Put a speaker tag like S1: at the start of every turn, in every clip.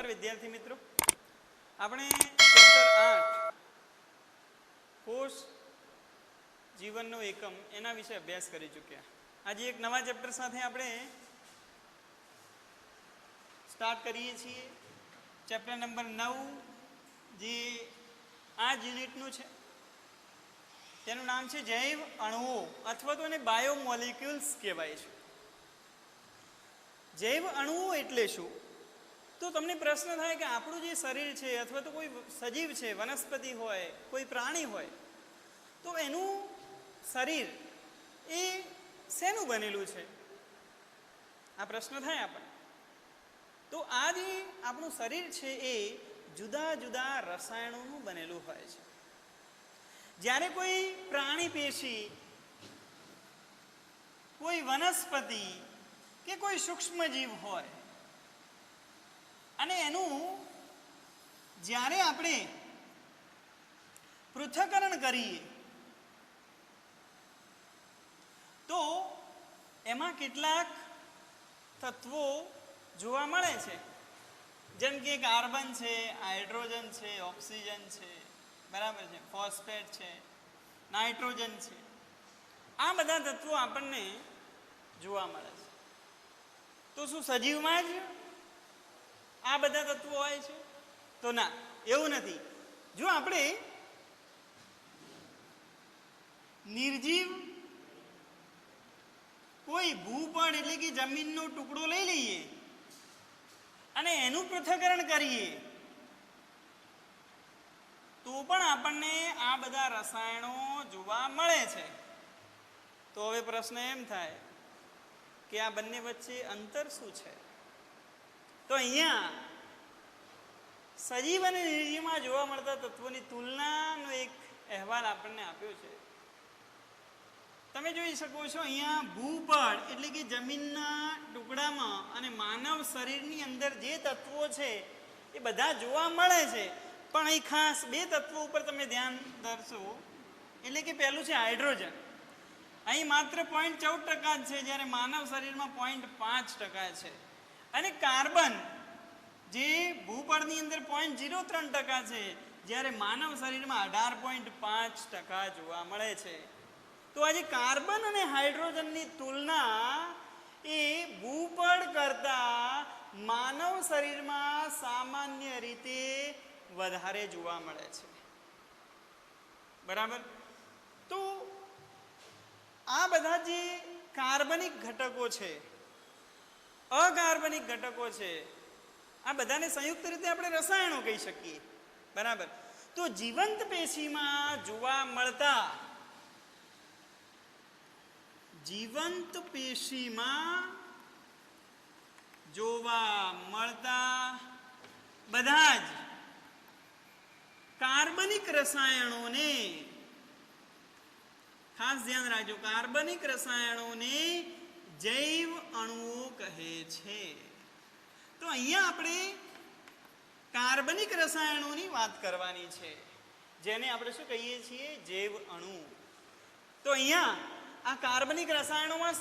S1: નમસ્કાર વિદ્યાર્થી મિત્રો, આપણે ચેપ્ટર 8 કોષ જીવનનો એકમ એના વિશે અભ્યાસ કરી ચૂક્યા. આજે એક નવા ચેપ્ટર સાથે આપણે સ્ટાર્ટ કરીએ છીએ. ચેપ્ટર નંબર 9 જે આ યુનિટનું છે તેનું નામ છે જૈવ અણુઓ અથવા તો એને બાયોમોલિક્યુલ્સ કહેવાય છે. જૈવ અણુઓ એટલે શું? તો તમને પ્રશ્ન થાય કે આપણું જે શરીર છે અથવા તો કોઈ સજીવ છે, વનસ્પતિ હોય, કોઈ પ્રાણી હોય, તો એનું શરીર એ શેનું બનેલું છે? આ પ્રશ્ન થાય આપણને. તો આ જે આપણું શરીર છે એ જુદા જુદા રસાયણોનું બનેલું હોય છે. જ્યારે કોઈ પ્રાણી પેશી, કોઈ વનસ્પતિ કે કોઈ સૂક્ષ્મજીવ હોય અને એનું જ્યારે આપણે પૃથ્થકરણ કરીએ તો એમાં કેટલાક તત્વો જોવા મળે છે. જેમ કે કાર્બન છે, હાઇડ્રોજન છે, ઓક્સિજન છે, બરાબર છે, ફોસ્ફેટ છે, નાઇટ્રોજન છે. આ બધા તત્વો આપણને જોવા મળે છે. તો શું સજીવમાં જ આ બધા તત્વો હોય છે? તો ના, એવું નથી. જો આપણે નિર્જીવ કોઈ ભૂપડ એટલે કે જમીનનો ટુકડો લઈ લઈએ અને એનું પૃથ્થકરણ કરીએ તો પણ આપણને આ બધા રસાયણો જોવા મળે છે. તો હવે પ્રશ્ન એમ થાય કે આ બંને વચ્ચે અંતર શું છે? તો અહીંયા સજીવ અને નિર્જીવમાં જોવા મળતા તત્વોની તુલનાનો એક અહેવાલ આપણને આપ્યો છે. તમે જોઈ શકો છો અહીંયા ભૂપડ એટલે કે જમીનના ટુકડામાં અને માનવ શરીરની અંદર જે તત્વો છે એ બધા જોવા મળે છે. પણ અહીં ખાસ બે તત્વો ઉપર તમે ધ્યાન દર્શો. એટલે કે પહેલું છે હાઇડ્રોજન. અહીં માત્ર 0.14% છે, જ્યારે માનવ શરીરમાં 0.5% છે. અને કાર્બન જે ભૂપળની અંદર 0.03% છે, જ્યારે માનવ શરીરમાં 18.5% જોવા મળે છે. તો આજે કાર્બન અને હાઇડ્રોજનની તુલના એ ભૂપળ કરતાં માનવ શરીરમાં સામાન્ય રીતે વધારે જોવા મળે છે. બરાબર? તો આ બધા જે કાર્બનિક ઘટકો છે, અકાર્બનિક ઘટકો છે, આ બધાને સંયુક્ત રીતે આપણે રસાયણો કહી શકીએ. બરાબર? તો જીવંત પેશીમાં જોવા મળતા બધા જ કાર્બનિક રસાયણોને, ખાસ ધ્યાન રાખજો, કાર્બનિક રસાયણોને જૈવ અણુઓ કહે છે. તો અહીંયા આપણે કાર્બનિક રસાયણોની વાત કરવાની છે, જેને આપણે શું કહીએ છીએ? જૈવ અણુ. તો અહીંયા આ કાર્બનિક રસાયણોમાં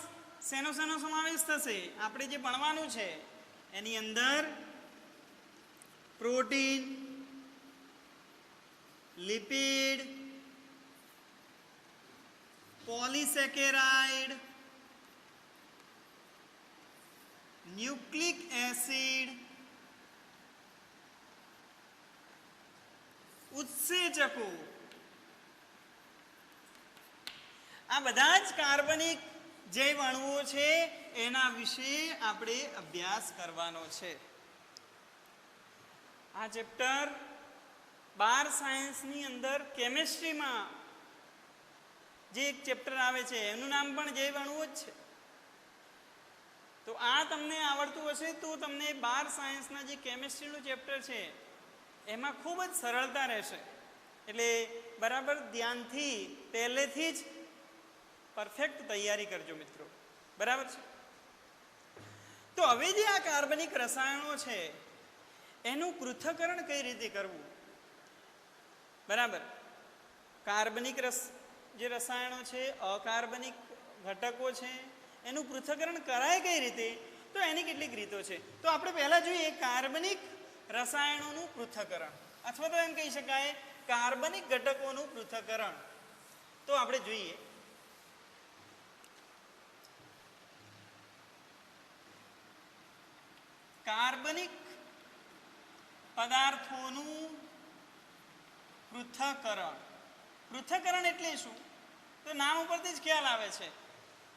S1: શેનો સમાવેશ થશે? આપણે જે ભણવાનું છે એની અંદર protein, lipid, polysaccharide, nucleic acid, ઉત્સેચકો, આ બધા જ કાર્બનિક જૈવ અણુઓ છે. એના વિશે આપણે અભ્યાસ કરવાનો છે. આ ચેપ્ટર 12 સાયન્સની અંદર કેમેસ્ટ્રીમાં જે એક ચેપ્ટર આવે છે એનું નામ પણ જૈવ અણુઓ જ છે. તો આ તમને આવડતું હશે તો તમને 12 સાયન્સના જે કેમેસ્ટ્રીનું ચેપ્ટર છે એમાં ખૂબ જ સરળતા રહેશે. એટલે બરાબર ધ્યાનથી પહેલેથી જ પરફેક્ટ તૈયારી કરજો મિત્રો. બરાબર છે? તો હવે જે આ કાર્બનિક રસાયણો છે એનું પૃથ્થકરણ કઈ રીતે કરવું? બરાબર? કાર્બનિક જે રસાયણો છે, અકાર્બનિક ઘટકો છે, એનું પૃથ્થકરણ કરાય કઈ રીતે? તો એની કેટલીક રીતો છે. તો આપણે પહેલા જોઈએ કાર્બનિક રસાયણોનું પૃથ્થકરણ, અથવા તો એમ કહી શકાય કાર્બનિક ઘટકોનું પૃથ્થકરણ. તો આપણે જોઈએ કાર્બનિક પદાર્થોનું પૃથ્થકરણ. પૃથ્થકરણ એટલે શું? તો નામ ઉપરથી જ ખ્યાલ આવે છે,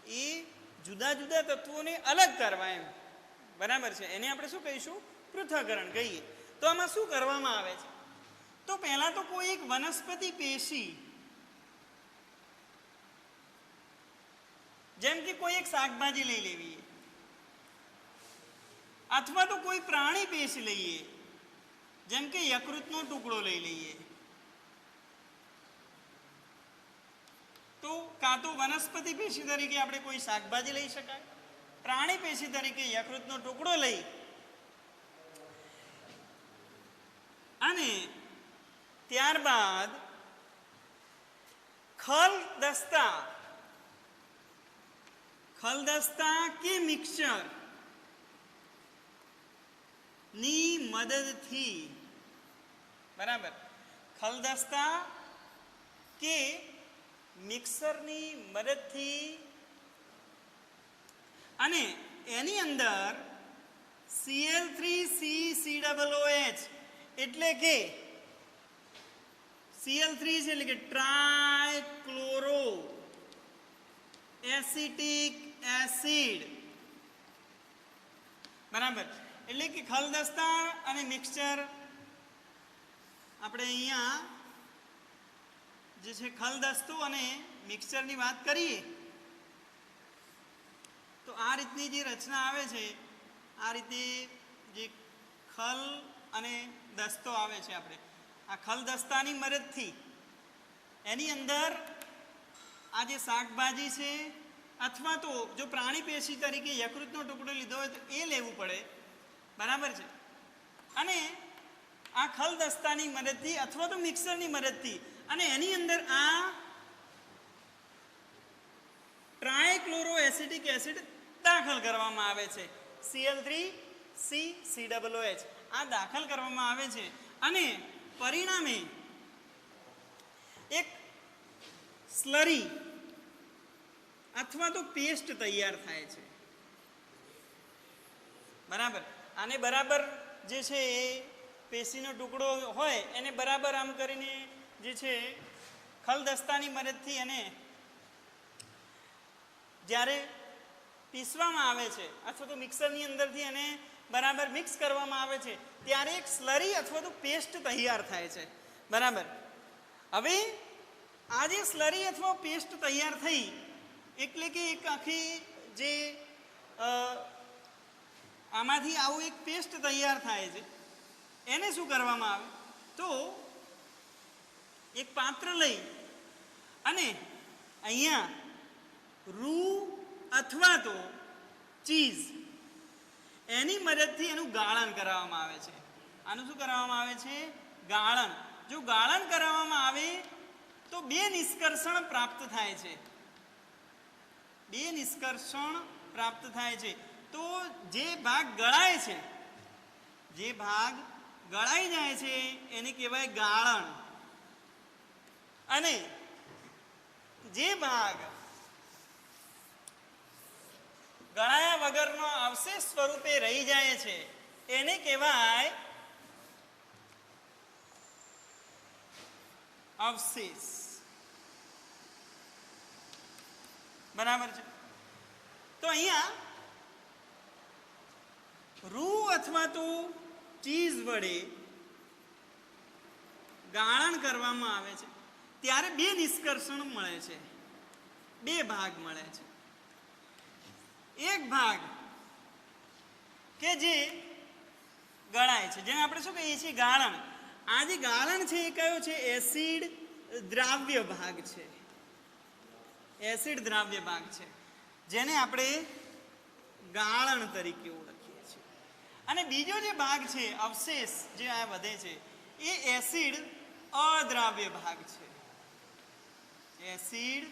S1: એ જુદા જુદા તત્વોને અલગ કરવા એમ, બરાબર છે. એને આપણે શું કહીશું? પૃથ્થકરણ કહીએ. તો આમાં શું કરવામાં આવે છે? તો પહેલા તો કોઈ એક વનસ્પતિ પેશી, જેમ કે કોઈ એક શાકભાજી લઈ લેવી, અથવા તો કોઈ પ્રાણી પેશી લઈએ, જેમ કે યકૃતનો ટુકડો લઈ લઈએ. તો કાં તો વનસ્પતિ પેશી તરીકે આપણે કોઈ શાકભાજી લઈ શકાય, પ્રાણી પેશી તરીકે યકૃતનો ટુકડો લઈ અને ત્યારબાદ ખલદસ્તા કે મિક્સચર ની મદદથી, બરાબર, ખલદસ્તા કે મિક્સરની મદદથી અને એની અંદર Cl3CCOOH એટલે કે Cl3 છે એટલે કે ટ્રાયક્લોરો એસિટિક એસિડ, બરાબર. એટલે કે ખલદસ્તા અને મિક્સચર, આપણે અહીંયા જે છે ખલદસ્તો અને મિક્સચરની વાત કરીએ તો આ રીતની જે રચના આવે છે, આ રીતે જે ખલ અને દસ્તો આવે છે, આપણે આ ખલદસ્તાની મદદથી એની અંદર આ જે શાકભાજી છે, અથવા તો જો પ્રાણી પેશી તરીકે યકૃતનો ટુકડો લીધો હોય તો એ લેવું પડે, બરાબર છે. અને આ ખલદસ્તાની મદદથી અથવા તો મિક્સરની મદદથી અને એની અંદર આ ટ્રાયક્લોરો એસિટિક એસિડ દાખલ કરવામાં આવે છે, Cl3CCOOH આ દાખલ કરવામાં આવે છે અને પરિણામે એક સ્લરી અથવા તો પેસ્ટ તૈયાર થાય છે, બરાબર. આને બરાબર જે છે એ પેશીનો ટુકડો હોય એને બરાબર આમ કરીને જે છે ખલદસ્તાની મદદથી એને જ્યારે પીસવામાં આવે છે અથવા તો મિક્સરની અંદરથી એને બરાબર મિક્સ કરવામાં આવે છે ત્યારે એક સ્લરી અથવા તો પેસ્ટ તૈયાર થાય છે, બરાબર. હવે આ જે સ્લરી અથવા પેસ્ટ તૈયાર થઈ એટલે કે એક આખી જે આમાંથી આવું એક પેસ્ટ તૈયાર થાય છે, એને શું કરવામાં આવે તો એક પાત્ર લઈ અને અહીંયા રૂ અથવા તો ચીઝ એની મદદથી એનું ગાળણ કરાવવામાં આવે છે. આનું શું કરાવવામાં આવે છે? ગાળણ. જો ગાળણ કરાવવામાં આવે તો બે નિષ્કર્ષણ પ્રાપ્ત થાય છે, બે નિષ્કર્ષણ પ્રાપ્ત થાય છે. તો જે ભાગ ગળાય છે, જે ભાગ ગળાઈ જાય છે એને કહેવાય ગાળણ, અને જે ભાગ ગળાયા વગરનો અવશેષ સ્વરૂપે રહી જાય છે એને કહેવાય અવશેષ, બરાબર છે. તો અહીંયા રૂ અથવા તો ચીઝ વડે ગાળણ કરવામાં આવે છે ત્યારે બે નિષ્કર્ષણ મળે છે, બે ભાગ મળે છે. એક ભાગ કે જે ગળાય છે, જેને આપણે શું કહીએ છીએ? ગાળણ. આ જે ગાળણ છે એ કયો છે? એસિડ દ્રાવ્ય ભાગ છે, એસિડ દ્રાવ્ય ભાગ છે, જેને આપણે ગાળણ તરીકે ઓળખીએ છીએ. અને બીજો જે ભાગ છે અવશેષ જે આ વધે છે એ એસિડ અદ્રાવ્ય ભાગ છે, એસિડ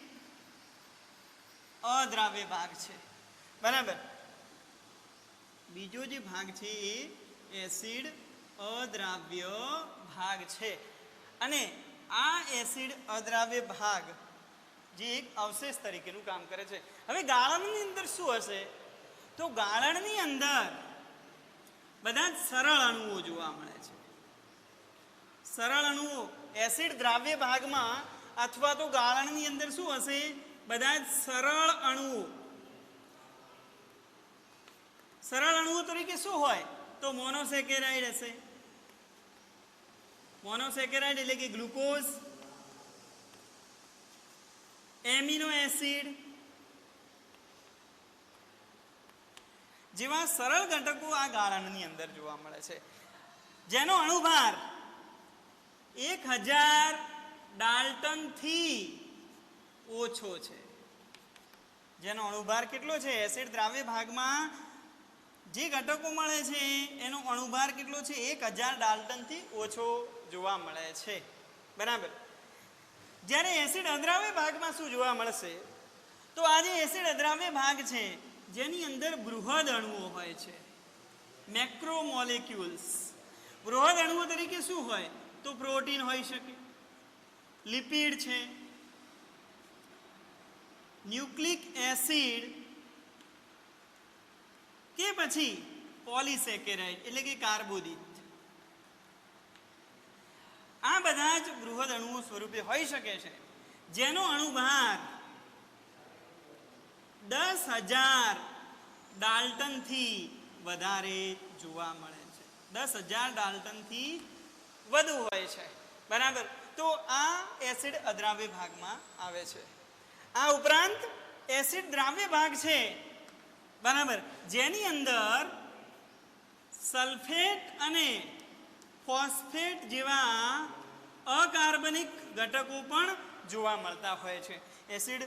S1: અદ્રાવ્ય ભાગ છે, બરાબર. બીજો જે ભાગ છે એ એસિડ અદ્રાવ્ય ભાગ છે અને આ એસિડ અદ્રાવ્ય ભાગ જે એક અવશેષ તરીકેનું કામ કરે છે. હવે ગાળણની અંદર શું હશે? તો ગાળણની અંદર બધા જ સરળ અણુઓ જોવા મળે છે. સરળ અણુઓ એસિડ દ્રાવ્ય ભાગમાં અથવા તો ગાળણની અંદર શું હશે? બધા જ સરળ અણુઓ. સરળ અણુઓ તરીકે શું હોય? તો મોનોસેકેરાઇડ હશે. મોનોસેકેરાઇડ એટલે કે ગ્લુકોઝ, એમિનો એસિડ જેવા સરળ ઘટકો આ ગાળણની અંદર જોવા મળે છે, જેનો અણુભાર 1000 ડાલ્ટનથી ઓછો છે. જેનો અણુભાર કેટલો છે? એસિડ દ્રાવ્ય ભાગમાં જે ઘટકો મળે છે એનો અણુભાર કેટલો છે? 1000 ડાલ્ટનથી ઓછો જોવા મળે છે. બરાબર. જ્યારે એસિડ અદ્રાવ્ય ભાગમાં શું જોવા મળશે? તો આ જે એસિડ અદ્રાવ્ય ભાગ છે જેની અંદર બૃહદ અણુઓ હોય છે, મેક્રોમોલેક્યુલ્સ. બૃહદ અણુઓ તરીકે શું હોય? તો પ્રોટીન હોઈ શકે, લિપિડ છે, ન્યુક્લિક એસિડ કે પછી પોલિસેકેરાઇડ એટલે કે કાર્બોદિત. આ બધા જ બૃહદ અણુઓ સ્વરૂપે હોઈ શકે છે, જેનો અણુભાર 10,000 ડાલ્ટનથી વધારે જોવા મળે છે. 10,000 ડાલ્ટનથી વધુ હોય છે. બરાબર. તો આ એસિડ અદ્રાવ્ય ભાગમાં આવે છે. આ ઉપરાંત એસિડ દ્રાવ્ય ભાગ છે, બરાબર, જેની અંદર સલ્ફેટ અને ફોસ્ફેટ જેવા અકાર્બનિક ઘટકો પણ જોવા મળતા હોય છે. એસિડ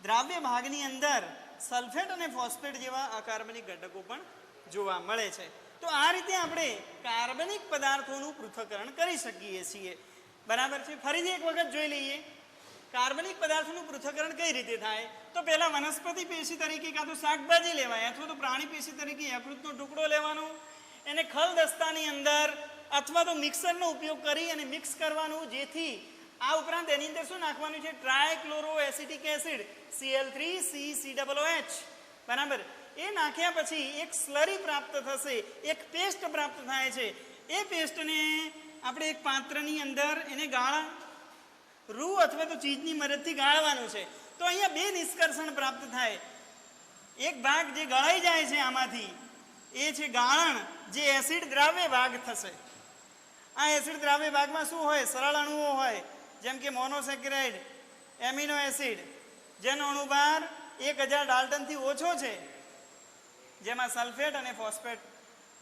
S1: દ્રાવ્ય ભાગની અંદર સલ્ફેટ અને ફોસ્ફેટ જેવા અકાર્બનિક ઘટકો પણ જોવા મળે છે. તો આ રીતે આપણે કાર્બનિક પદાર્થોનું પૃથ્થકરણ કરી શકીએ છીએ. બરાબર છે. ફરીથી એક વખત જોઈ લઈએ કાર્બનિક પદાર્થોનું પૃથ્થકરણ કઈ રીતે થાય. તો પહેલા વનસ્પતિ પેશી તરીકે કાં તો શાકભાજી લેવાય અથવા તો પ્રાણી પેશી તરીકે યકૃતનો ટુકડો લેવાનો, એને ખલદસ્તાની અંદર અથવા તો મિક્સરનો ઉપયોગ કરી અને મિક્સ કરવાનું, જેથી આ ઉપરાંત એની અંદર શું નાખવાનું છે? Trichloro acetic acid Cl3CCOOH. બરાબર. એ નાખ્યા પછી એક સ્લરી પ્રાપ્ત થશે, એક પેસ્ટ પ્રાપ્ત થાય છે. એ પેસ્ટને આપણે એક પાત્રની અંદર એને રૂ અથવા તો ચીજની મદદથી ગાળવાનું છે. તો અહીંયા બે નિષ્કર્ષણ પ્રાપ્ત થાય. એક ભાગ જે ગળાઈ જાય છે આમાંથી એ છે ગાળણ, જે એસિડ દ્રાવ્ય ભાગ થશે. આ એસિડ દ્રાવ્ય ભાગમાં શું હોય? સરળ અણુઓ હોય, જેમ કે મોનોસેકેરાઇડ, એમિનો એસિડ, જેનો અણુભાર 1000 ડાલ્ટનથી ઓછો છે, જેમાં સલ્ફેટ અને ફોસ્ફેટ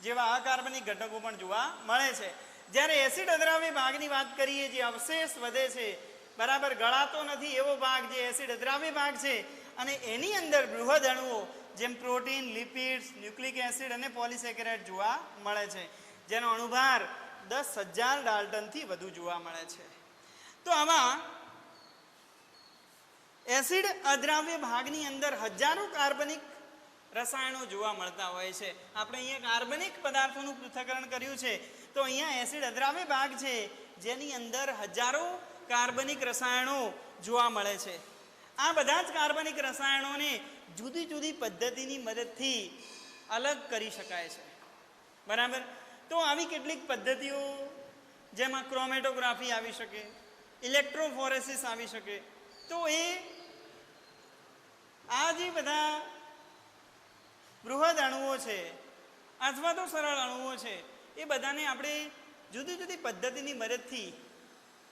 S1: જેવા અકાર્બનિક ઘટકો પણ જોવા મળે છે. જ્યારે એસિડ અદ્રાવ્ય ભાગની વાત કરીએ, જે અવશેષ વધે છે, બરાબર, ગળાતો નથી એવો ભાગ જે એસિડ અદ્રાવ્ય ભાગ છે, અને એની અંદર બૃહદ અણુઓ જેમ પ્રોટીન, લિપિડ્સ, ન્યુક્લિક એસિડ અને પોલિસેકેરાઇડ જોવા મળે છે, જેનો અણુભાર 10,000 ડાલ્ટનથી વધુ જોવા મળે છે. તો આવા એસિડ અદ્રાવ્ય ભાગની અંદર હજારો કાર્બનિક રસાયણો જોવા મળતા હોય છે. આપણે અહીંયા કાર્બનિક પદાર્થોનું પૃથ્થકરણ કર્યું છે, તો અહીંયા એસિડ અદ્રાવ્ય ભાગ છે જેની અંદર હજારો કાર્બનિક રસાયણો જોવા મળે છે. આ બધા જ કાર્બનિક રસાયણોને જુદી જુદી પદ્ધતિની મદદથી અલગ કરી શકાય છે. બરાબર. તો આવી કેટલીક પદ્ધતિઓ, જેમાં ક્રોમેટોગ્રાફી આવી શકે, ઇલેક્ટ્રોફોરેસિસ આવી શકે. તો એ આ જે બધા બૃહદ અણુઓ છે અથવા તો સરળ અણુઓ છે, એ બધાને આપણે જુદી જુદી પદ્ધતિની મદદથી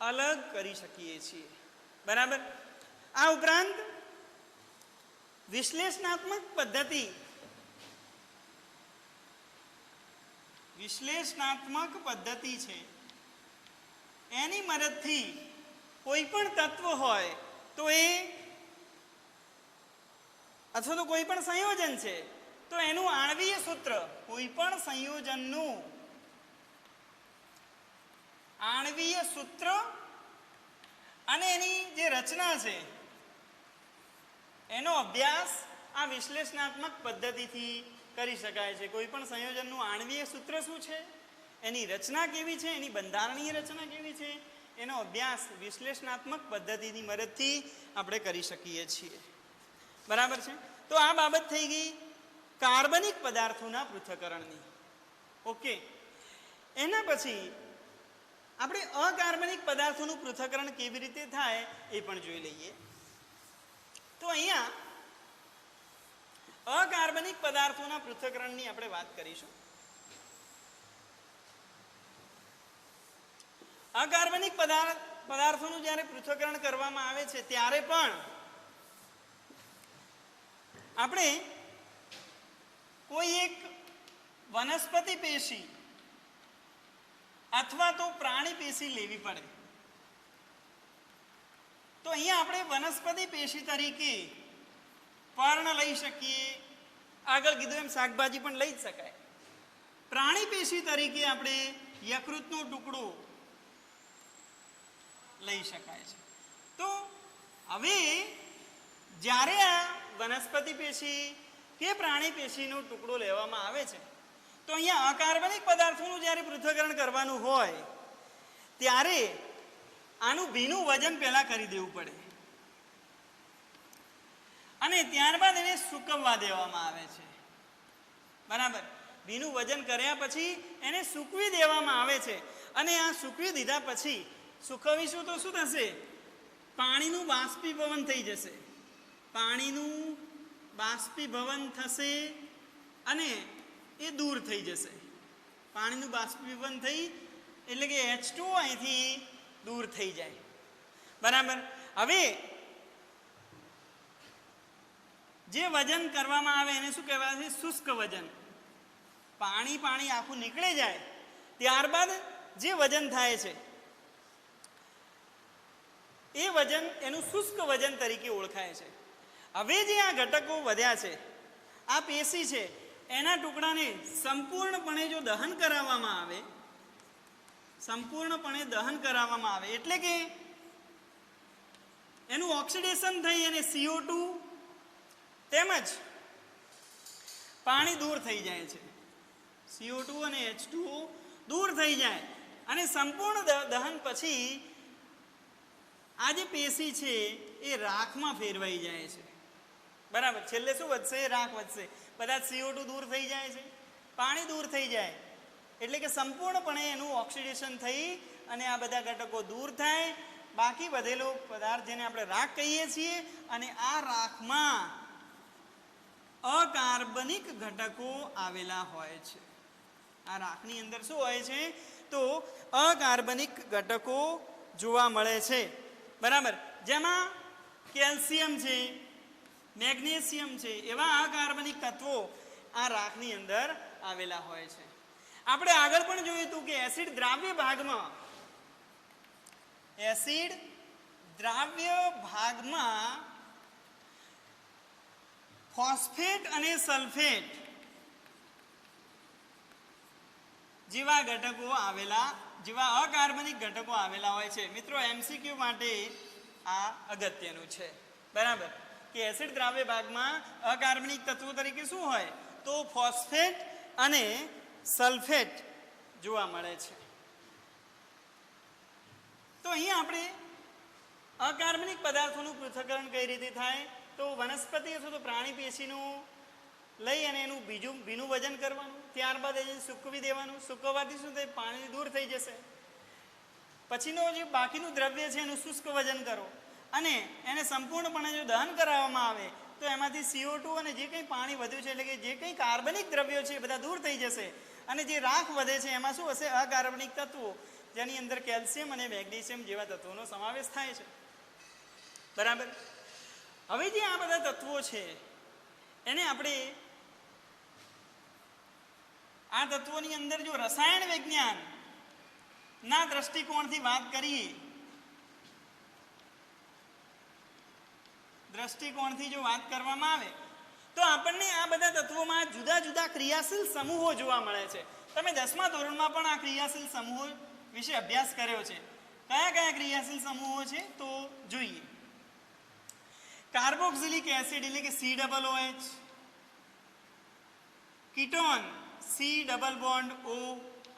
S1: અલગ કરી શકીએ છીએ. બરાબર. આ ઉપરાંત વિશ્લેષણાત્મક પદ્ધતિ, છે, એની મદદથી કોઈ પણ તત્વ હોય તો એ અથવા તો કોઈ પણ સંયોજન છે તો એનું આણ્વીય સૂત્ર, કોઈ પણ સંયોજનનું આણ્વીય સૂત્ર અને એની જે રચના છે એનો અભ્યાસ આ વિશ્લેષણાત્મક પદ્ધતિથી કરી શકાય છે. કોઈ પણ સંયોજનનું આણ્વીય સૂત્ર શું છે, એની રચના કેવી છે, એની બંધારણીય રચના કેવી છે, એનો અભ્યાસ વિશ્લેષણાત્મક પદ્ધતિની મદદથી આપણે કરી શકીએ છીએ. બરાબર છે. તો આ બાબત થઈ ગઈ કાર્બનિક પદાર્થોના પૃથ્થકરણની. ઓકે. એના પછી આપણે અકાર્બનિક પદાર્થોનું પૃથ્થકરણ કેવી રીતે થાય એ પણ જોઈ લઈએ. તો અહીંયા અકાર્બનિક પદાર્થોના પૃથ્થકરણની આપણે વાત કરીશું. અકાર્બનિક પદાર્થોનું જ્યારે પૃથ્થકરણ કરવામાં આવે છે ત્યારે પણ આપણે કોઈ એક વનસ્પતિ પેશી અથવા તો પ્રાણી પેશી લેવી પડે. તો અહીંયા આપણે વનસ્પતિ પેશી તરીકે પર્ણ લઈ શકીએ, આગળ કીધું એમ શાકભાજી પણ લઈ જ શકાય. પ્રાણી પેશી તરીકે આપણે યકૃતનો ટુકડો લઈ શકાય છે. તો હવે જ્યારે આ વનસ્પતિ પેશી કે પ્રાણી પેશીનો ટુકડો લેવામાં આવે છે તો અહીંયા અકાર્બનિક પદાર્થોનું જ્યારે પૃથ્થકરણ કરવાનું હોય ત્યારે આનું ભીનું વજન પહેલાં કરી દેવું પડે અને ત્યારબાદ એને સૂકવવા દેવામાં આવે છે. બરાબર. ભીનું વજન કર્યા પછી એને સૂકવી દેવામાં આવે છે અને આ સૂકવી દીધા પછી સૂકવીશું તો શું થશે? પાણીનું બાષ્પીભવન થઈ જશે. પાણીનું બાષ્પીભવન થશે અને એ દૂર થઈ જશે. પાણીનું બાષ્પીભવન થઈ એટલે કે H2 અહીંથી દૂર થઈ જાય. બરાબર. હવે જે વજન કરવામાં આવે એને શું કહેવાય છે? શુષ્ક વજન. પાણી આખું નીકળી જાય ત્યારબાદ જે વજન થાય છે એ વજન એનું શુષ્ક વજન તરીકે ઓળખાય છે. હવે જે આ ઘટકો વધ્યા છે, આ પેશી છે, એના ટુકડાને સંપૂર્ણપણે જો દહન કરાવવામાં આવે એટલે કે એનું ઓક્સિડેશન થઈ અને CO2 તેમજ પાણી દૂર થઈ જાય છે. CO2 અને H2O દૂર થઈ જાય અને સંપૂર્ણ દહન પછી આ જે પેશી છે એ રાખમાં ફેરવાઈ જાય છે. બરાબર. છેલ્લે શું વધશે? રાખ વધશે. બધા CO2 દૂર થઈ જાય છે, પાણી દૂર થઈ જાય એટલે કે સંપૂર્ણપણે એનું ઓક્સિડેશન થઈ અને આ બધા ઘટકો દૂર થાય. બાકી વધેલો પદાર્થ જેને આપણે રાખ કહીએ છીએ અને આ રાખમાં અકાર્બનિક ઘટકો આવેલા હોય છે. આ રાખની અંદર શું હોય છે? તો અકાર્બનિક ઘટકો જોવા મળે છે. બરાબર. જેમાં કેલ્શિયમ છે, મેગ્નેશિયમ છે, એવા અકાર્બનિક તત્વો આ રાખની અંદર આવેલા હોય છે. આપણે આગળ પણ જોયું હતું કે એસિડ દ્રાવ્ય ભાગમાં ફોસ્ફેટ અને સલ્ફેટ જેવા અકાર્બનિક ઘટકો આવેલા હોય છે. મિત્રો, MCQ માટે આ અગત્યનું છે. બરાબર. કે એસિડ દ્રાવ્ય ભાગમાં અકાર્બનિક તત્વો તરીકે શું હોય? તો ફોસ્ફેટ અને સલ્ફેટ જોવા મળે છે. તો અહીં આપણે અકાર્બનિક પદાર્થોનું પૃથ્થકરણ કઈ રીતે થાય? તો વનસ્પતિ અથવા તો પ્રાણી પેશીનું લઈ અને એનું ભીનું વજન કરવાનું, ત્યારબાદ એને સૂકવી દેવાનું. સૂકવવાથી શું થાય? પાણી દૂર થઈ જશે. પછીનો જે બાકીનું દ્રવ્ય છે એનું શુષ્ક વજન કરો અને એને સંપૂર્ણપણે જો દહન કરાવવામાં આવે તો એમાંથી CO2 અને જે કંઈ પાણી વધ્યું છે એટલે કે જે કંઈ કાર્બનિક દ્રવ્યો છે એ બધા દૂર થઈ જશે અને જે રાખ વધે છે એમાં શું હશે? અકાર્બનિક તત્વો, જેની અંદર કેલ્શિયમ અને મેગ્નેશિયમ જેવા તત્વોનો સમાવેશ થાય છે. બરાબર. હવે જે આ બધા તત્વો છે એને આપણે આ તત્વોની અંદર જો રસાયણ વિજ્ઞાન ના દ્રષ્ટિકોણથી વાત કરીએ, જો વાત કરવામાં આવે તો આપણને આ બધા તત્વોમાં જુદા જુદા ક્રિયાશીલ સમૂહો જોવા મળે છે. તમે 10મા ધોરણમાં પણ આ ક્રિયાશીલ સમૂહો વિશે અભ્યાસ કર્યો છે. કયા કયા ક્રિયાશીલ સમૂહો છે તો જોઈએ. કાર્બોક્સિલિક એસિડ એટલે કે COOH, ketone C double bond O,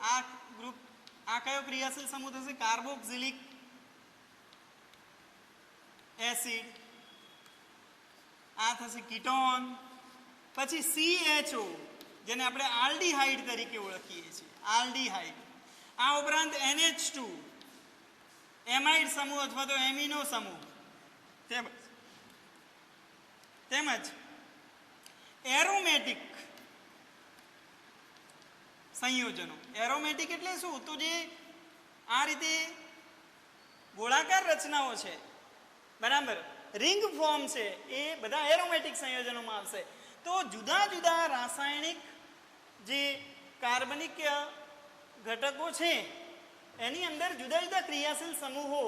S1: આ ગ્રુપ આ કયો ક્રિયાશીલ સમૂહ થશે? Carboxylic acid. આ થશે કીટોન. પછી CHO જેને આપણે આલ્ડીહાઇડ તરીકે ઓળખીએ છીએ, આલ્ડીહાઇડ. આ ઉપરાંત NH2 એમાઇડ સમૂહ અથવા તો એમિનો સમૂહ, તેમજ એરોમેટિક સંયોજનો. એરોમેટિક એટલે શું? તો જે આ રીતે ગોળાકાર રચનાઓ છે, બરાબર, રિંગ ફોર્મ છે, એ બધા એરોમેટિક સંયોજનોમાં આવશે. તો જુદા જુદા રાસાયણિક જે કાર્બનિક ઘટકો છે એની અંદર જુદા જુદા ક્રિયાશીલ સમૂહો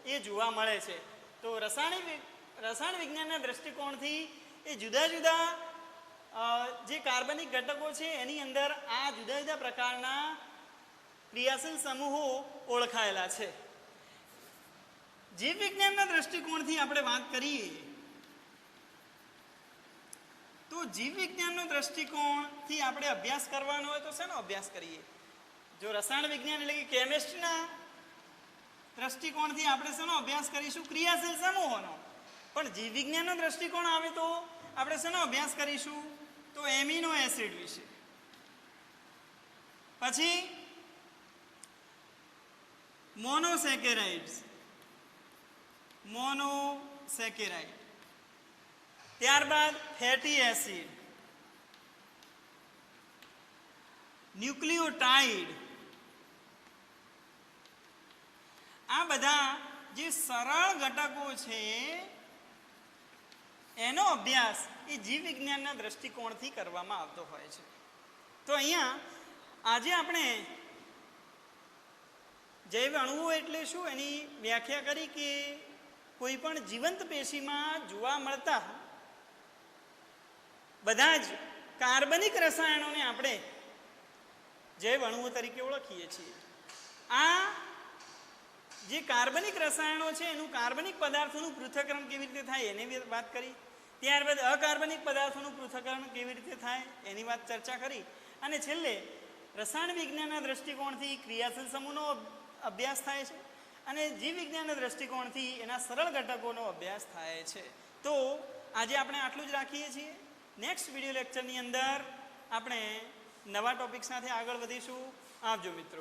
S1: એ જોવા મળે છે. તો રસાયણ વિજ્ઞાનના દૃષ્ટિકોણથી એ જુદા જુદા જે કાર્બનિક ઘટકો છે એની અંદર આ જુદા જુદા પ્રકારના ક્રિયાશીલ સમૂહો ઓળખાયેલા છે. જીવ વિજ્ઞાનના દૃષ્ટિકોણથી આપણે વાત કરીએ તો જીવ વિજ્ઞાનનો દૃષ્ટિકોણથી આપણે અભ્યાસ કરવાનો હોય તો શેનો અભ્યાસ કરીએ? જો રસાયણ વિજ્ઞાન એટલે કે કેમિસ્ટ્રીના દૃષ્ટિકોણથી આપણે શેનો અભ્યાસ કરીશું? ક્રિયાશીલ સમૂહોનો. પણ જીવ વિજ્ઞાનનો દૃષ્ટિકોણ આવે તો આપણે શેનો અભ્યાસ કરીશું? તો એમિનો એસિડ વિશે. પછી મોનોસેકેરાઇડ, ત્યારબાદ ફેટી એસિડ, ન્યુક્લિયોટાઇડ. આ બધા જે સરળ ઘટકો છે એનો અભ્યાસ એ જીવ વિજ્ઞાનના દૃષ્ટિકોણથી કરવામાં આવતો હોય છે. તો અહીંયા આજે આપણે જૈવ અણુઓ એટલે શું એની વ્યાખ્યા કરી કે કોઈ પણ જીવંત પેશીમાં જોવા મળતા બધા જ કાર્બનિક રસાયણોને આપણે જૈવ અણુઓ તરીકે ઓળખીએ છીએ. આ જે કાર્બનિક રસાયણો છે એનું કાર્બનિક પદાર્થોનું પૃથ્થકરણ કેવી રીતે થાય એની વાત કરી. ત્યારબાદ અકાર્બનિક પદાર્થોનું પૃથ્થકરણ કેવી રીતે થાય એની વાત ચર્ચા કરી. અને છેલ્લે રસાયણ વિજ્ઞાનના દૃષ્ટિકોણથી ક્રિયાશીલ સમૂહનો અભ્યાસ થાય છે અને જીવ વિજ્ઞાનના દૃષ્ટિકોણથી એના સરળ ઘટકોનો અભ્યાસ થાય છે. તો આજે આપણે આટલું જ રાખીએ છીએ. નેક્સ્ટ વિડીયો લેક્ચરની અંદર આપણે નવા ટોપિક સાથે આગળ વધીશું. આવજો મિત્રો.